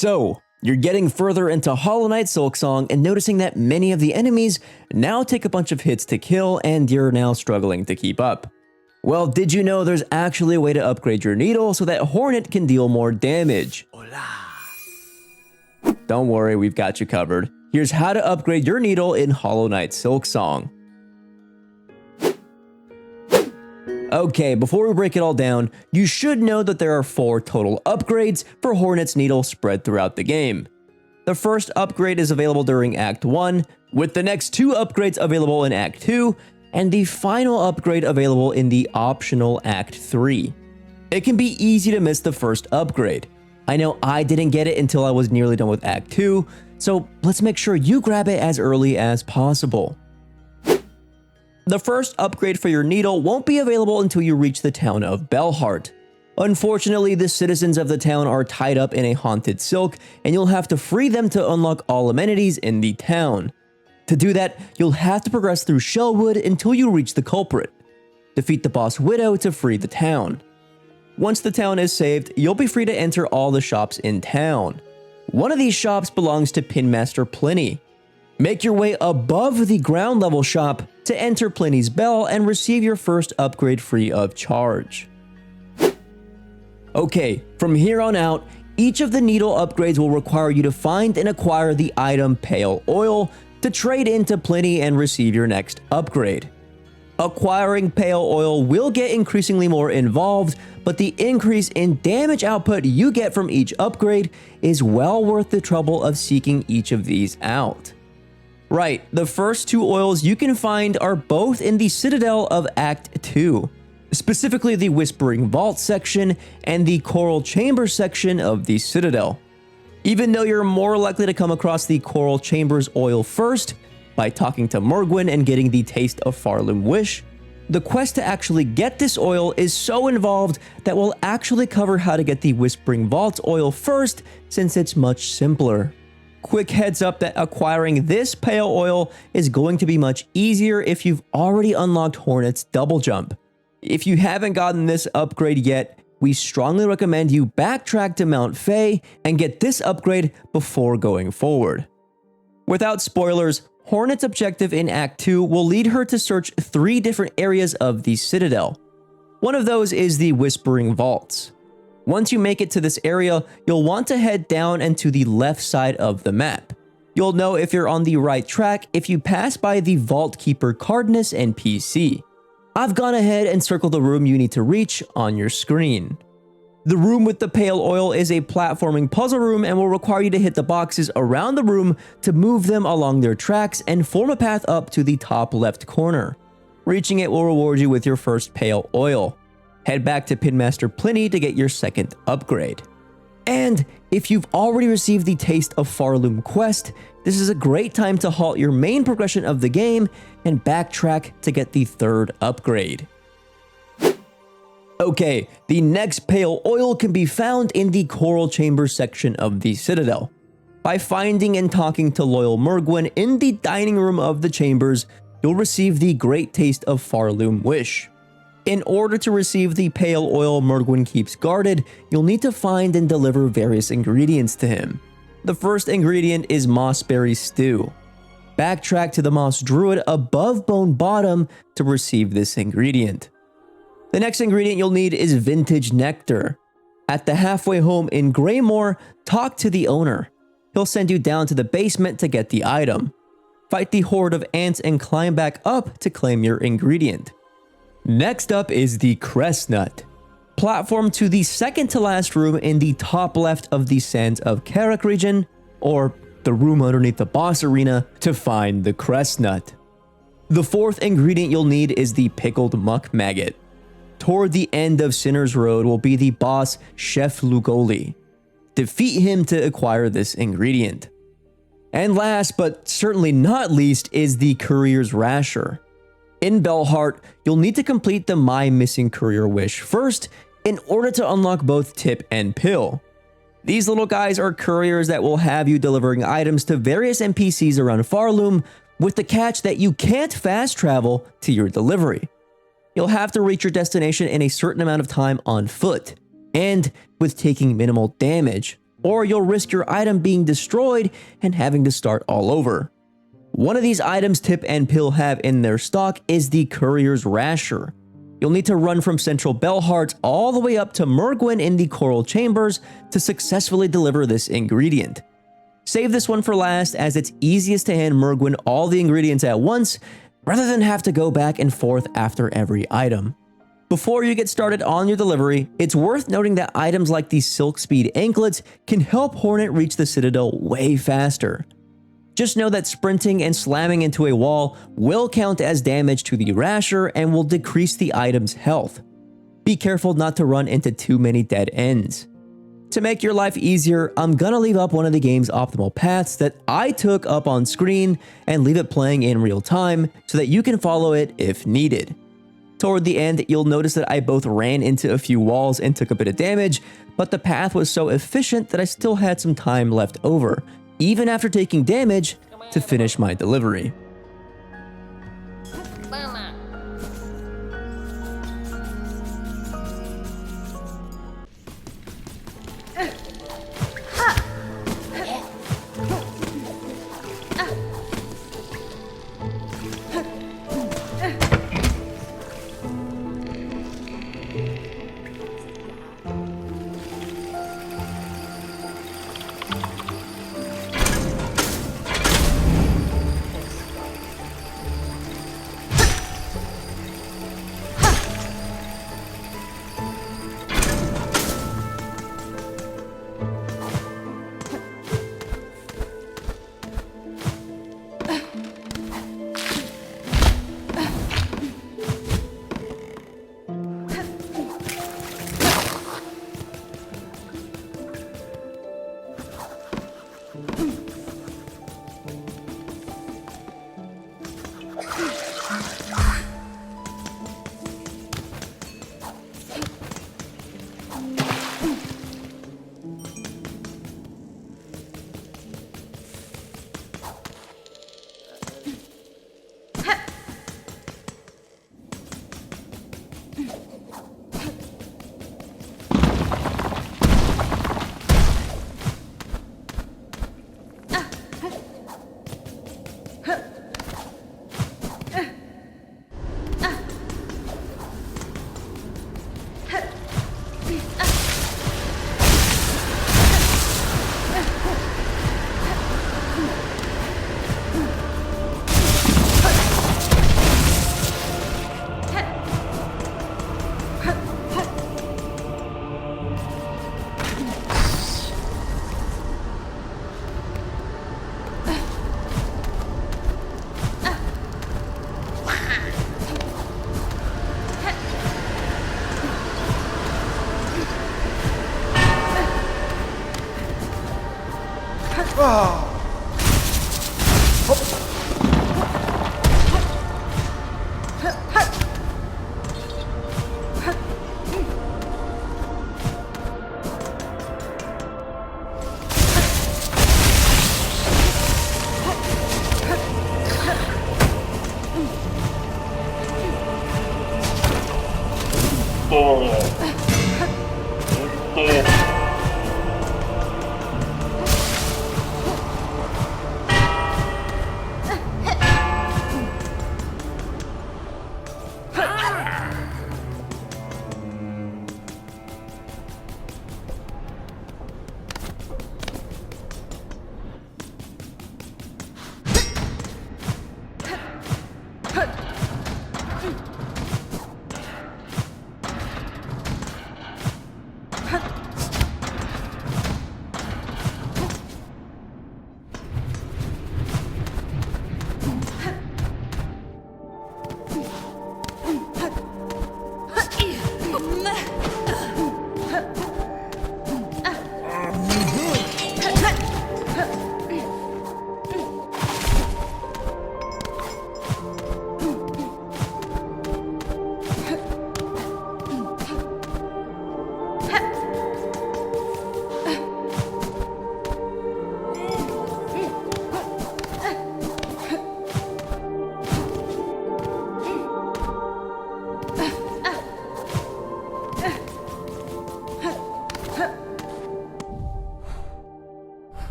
So, you're getting further into Hollow Knight Silksong and noticing that many of the enemies now take a bunch of hits to kill and you're now struggling to keep up. Well, did you know there's actually a way to upgrade your needle so that Hornet can deal more damage? Hola. Don't worry, we've got you covered. Here's how to upgrade your needle in Hollow Knight Silksong. Okay, before we break it all down, you should know that there are 4 total upgrades for Hornet's needle spread throughout the game. The first upgrade is available during Act 1, with the next 2 upgrades available in Act 2, and the final upgrade available in the optional Act 3. It can be easy to miss the first upgrade. I know I didn't get it until I was nearly done with Act 2, so let's make sure you grab it as early as possible. The first upgrade for your needle won't be available until you reach the town of Bellheart. Unfortunately, the citizens of the town are tied up in a haunted silk, and you'll have to free them to unlock all amenities in the town. To do that, you'll have to progress through Shellwood until you reach the culprit. Defeat the boss Widow to free the town. Once the town is saved, you'll be free to enter all the shops in town. One of these shops belongs to Pinmaster Pliny. Make your way above the ground level shop to enter Pliny's Bell and receive your first upgrade free of charge. Okay, from here on out, each of the needle upgrades will require you to find and acquire the item Pale Oil to trade into Pliny and receive your next upgrade. Acquiring Pale Oil will get increasingly more involved, but the increase in damage output you get from each upgrade is well worth the trouble of seeking each of these out. Right, the first 2 oils you can find are both in the Citadel of Act 2, specifically the Whispering Vault section and the Coral Chamber section of the Citadel. Even though you're more likely to come across the Coral Chambers oil first, by talking to Mergwyn and getting the Taste of Farloom Wish, the quest to actually get this oil is so involved that we'll actually cover how to get the Whispering Vault oil first, since it's much simpler. Quick heads up that acquiring this Pale Oil is going to be much easier if you've already unlocked Hornet's Double Jump. If you haven't gotten this upgrade yet, we strongly recommend you backtrack to Mount Fae and get this upgrade before going forward. Without spoilers, Hornet's objective in Act 2 will lead her to search 3 different areas of the Citadel. One of those is the Whispering Vaults. Once you make it to this area, you'll want to head down and to the left side of the map. You'll know if you're on the right track if you pass by the Vault Keeper Cardinus NPC. I've gone ahead and circled the room you need to reach on your screen. The room with the Pale Oil is a platforming puzzle room and will require you to hit the boxes around the room to move them along their tracks and form a path up to the top left corner. Reaching it will reward you with your first Pale Oil. Head back to Pinmaster Pliny to get your second upgrade. And if you've already received the Taste of Farloom quest, this is a great time to halt your main progression of the game and backtrack to get the third upgrade. Okay, the next Pale Oil can be found in the Coral Chamber section of the Citadel. By finding and talking to loyal Mergwyn in the dining room of the chambers, you'll receive the Great Taste of Farloom Wish. In order to receive the Pale Oil Mergwyn keeps guarded, you'll need to find and deliver various ingredients to him. The first ingredient is Mossberry Stew. Backtrack to the Moss Druid above Bone Bottom to receive this ingredient. The next ingredient you'll need is Vintage Nectar. At the halfway home in Greymore, talk to the owner. He'll send you down to the basement to get the item. Fight the horde of ants and climb back up to claim your ingredient. Next up is the Crest Nut. Platform to the second to last room in the top left of the Sands of Karak region, or the room underneath the boss arena, to find the Crest Nut. The fourth ingredient you'll need is the Pickled Muck Maggot. Toward the end of Sinner's Road will be the boss Chef Lugoli. Defeat him to acquire this ingredient. And last but certainly not least is the Courier's Rasher. In Bellheart, you'll need to complete the My Missing Courier Wish first in order to unlock both Tip and Pill. These little guys are couriers that will have you delivering items to various NPCs around Farloom, with the catch that you can't fast travel to your delivery. You'll have to reach your destination in a certain amount of time on foot, and with taking minimal damage, or you'll risk your item being destroyed and having to start all over. One of these items Tip and Pill have in their stock is the Courier's Rasher. You'll need to run from Central Bellheart all the way up to Mergwyn in the Coral Chambers to successfully deliver this ingredient. Save this one for last, as it's easiest to hand Mergwyn all the ingredients at once rather than have to go back and forth after every item. Before you get started on your delivery, it's worth noting that items like these Silk Speed anklets can help Hornet reach the Citadel way faster. Just know that sprinting and slamming into a wall will count as damage to the Rasher and will decrease the item's health. Be careful not to run into too many dead ends. To make your life easier, I'm gonna leave up one of the game's optimal paths that I took up on screen and leave it playing in real time so that you can follow it if needed. Toward the end, you'll notice that I both ran into a few walls and took a bit of damage, but the path was so efficient that I still had some time left over, even after taking damage, to finish my delivery.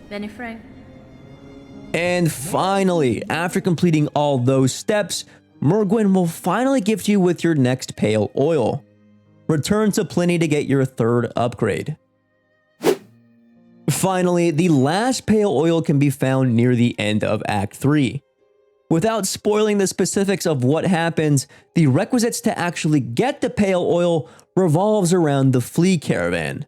Benny Frank. And finally, after completing all those steps, Mergwyn will finally gift you with your next pale oil. Return to Pliny to get your third upgrade. Finally, the last pale oil can be found near the end of Act 3. Without spoiling the specifics of what happens, the requisites to actually get the pale oil revolves around the flea caravan.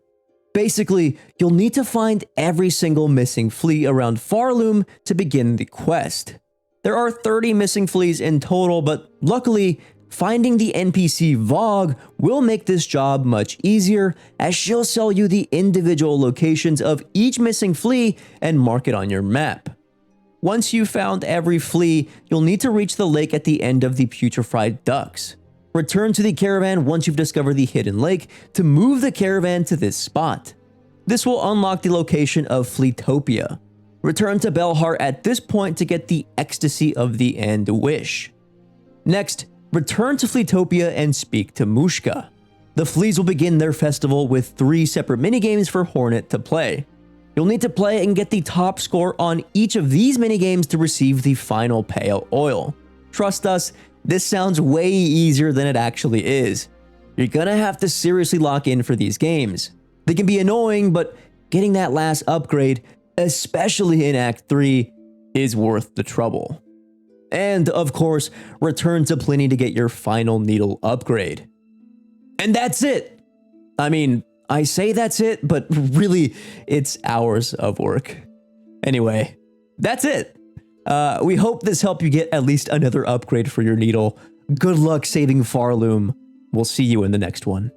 Basically, you'll need to find every single missing flea around Farloom to begin the quest. There are 30 missing fleas in total, but luckily, finding the NPC Vogue will make this job much easier, as she'll sell you the individual locations of each missing flea and mark it on your map. Once you've found every flea, you'll need to reach the lake at the end of the putrefied ducks. Return to the caravan once you've discovered the hidden lake to move the caravan to this spot. This will unlock the location of Fleetopia. Return to Belhar at this point to get the Ecstasy of the End wish. Next, return to Fleetopia and speak to Mushka. The fleas will begin their festival with 3 separate minigames for Hornet to play. You'll need to play and get the top score on each of these minigames to receive the final pale oil. Trust us, this sounds way easier than it actually is. You're gonna have to seriously lock in for these games. They can be annoying, but getting that last upgrade, especially in Act 3, is worth the trouble. And of course, return to Pliny to get your final needle upgrade. And that's it! I mean, I say that's it, but really, it's hours of work. Anyway, that's it. We hope this helped you get at least another upgrade for your needle. Good luck saving Farloom. We'll see you in the next one.